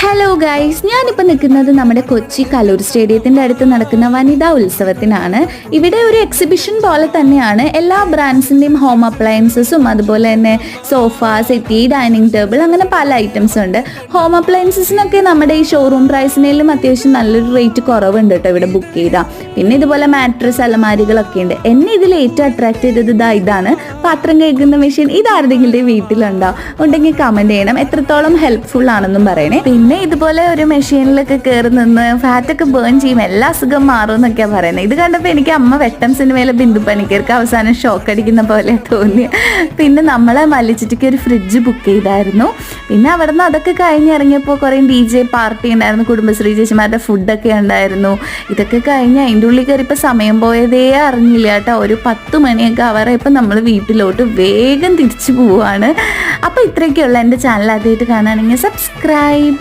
Hello guys, ഞാനിപ്പോൾ നിൽക്കുന്നത് നമ്മുടെ കൊച്ചി കലൂർ സ്റ്റേഡിയത്തിൻ്റെ അടുത്ത് നടക്കുന്ന വനിതാ ഉത്സവത്തിനാണ്. ഇവിടെ ഒരു എക്സിബിഷൻ പോലെ തന്നെയാണ്. എല്ലാ ബ്രാൻഡ്സിൻ്റെയും ഹോം അപ്ലയൻസസും അതുപോലെ തന്നെ സോഫ, സെറ്റി, ഡൈനിങ് ടേബിൾ അങ്ങനെ പല ഐറ്റംസ് ഉണ്ട്. ഹോം അപ്ലയൻസസിനൊക്കെ നമ്മുടെ ഈ ഷോറൂം പ്രൈസിനേലും അത്യാവശ്യം നല്ലൊരു റേറ്റ് കുറവുണ്ട് കേട്ടോ ഇവിടെ ബുക്ക് ചെയ്താൽ. പിന്നെ ഇതുപോലെ മാട്രസ്, അലമാരികളൊക്കെ ഉണ്ട്. എന്നെ ഇതിൽ ഏറ്റവും അട്രാക്ട് ചെയ്തത് ഇതാണ് പാത്രം കഴുകുന്ന മെഷീൻ. ഇതാരുടെങ്കിലും വീട്ടിലുണ്ടോ? ഉണ്ടെങ്കിൽ കമൻറ്റ് ചെയ്യണം. എത്രത്തോളം ഹെൽപ്ഫുൾ ആണെന്നും പറയണേ. പിന്നെ ഇതുപോലെ ഒരു മെഷീനിലൊക്കെ കയറി നിന്ന് ഫാറ്റൊക്കെ ബേൺ ചെയ്യും, എല്ലാ അസുഖം മാറും എന്നൊക്കെയാണ് പറയുന്നത്. ഇത് കണ്ടപ്പോൾ എനിക്ക് അമ്മ വെട്ടം സിനിമയിലെ ബിന്ദു പണിക്കർക്ക് അവസാനം ഷോക്ക് അടിക്കുന്ന പോലെ തോന്നി. പിന്നെ നമ്മളെ മല്ലിച്ചിട്ടൊക്കെ ഒരു ഫ്രിഡ്ജ് ബുക്ക് ചെയ്തായിരുന്നു. പിന്നെ അവിടെ നിന്ന് അതൊക്കെ കഴിഞ്ഞിറങ്ങിയപ്പോൾ കുറേ DJ പാർട്ടി ഉണ്ടായിരുന്നു, കുടുംബശ്രീ ചേച്ചിമാരുടെ ഫുഡൊക്കെ ഉണ്ടായിരുന്നു. ഇതൊക്കെ കഴിഞ്ഞ് അതിൻ്റെ ഉള്ളിൽ കയറിയപ്പോൾ സമയം പോയതേ അറിഞ്ഞില്ല കേട്ടോ. ഒരു 10 മണിയൊക്കെ ആവാറായപ്പോൾ നമ്മൾ വീട്ടിലോട്ട് വേഗം തിരിച്ചു പോവുകയാണ്. അപ്പോൾ ഇത്രയൊക്കെയുള്ള എൻ്റെ ചാനൽ ആദ്യമായിട്ട് കാണുകയാണെങ്കിൽ സബ്സ്ക്രൈബ്.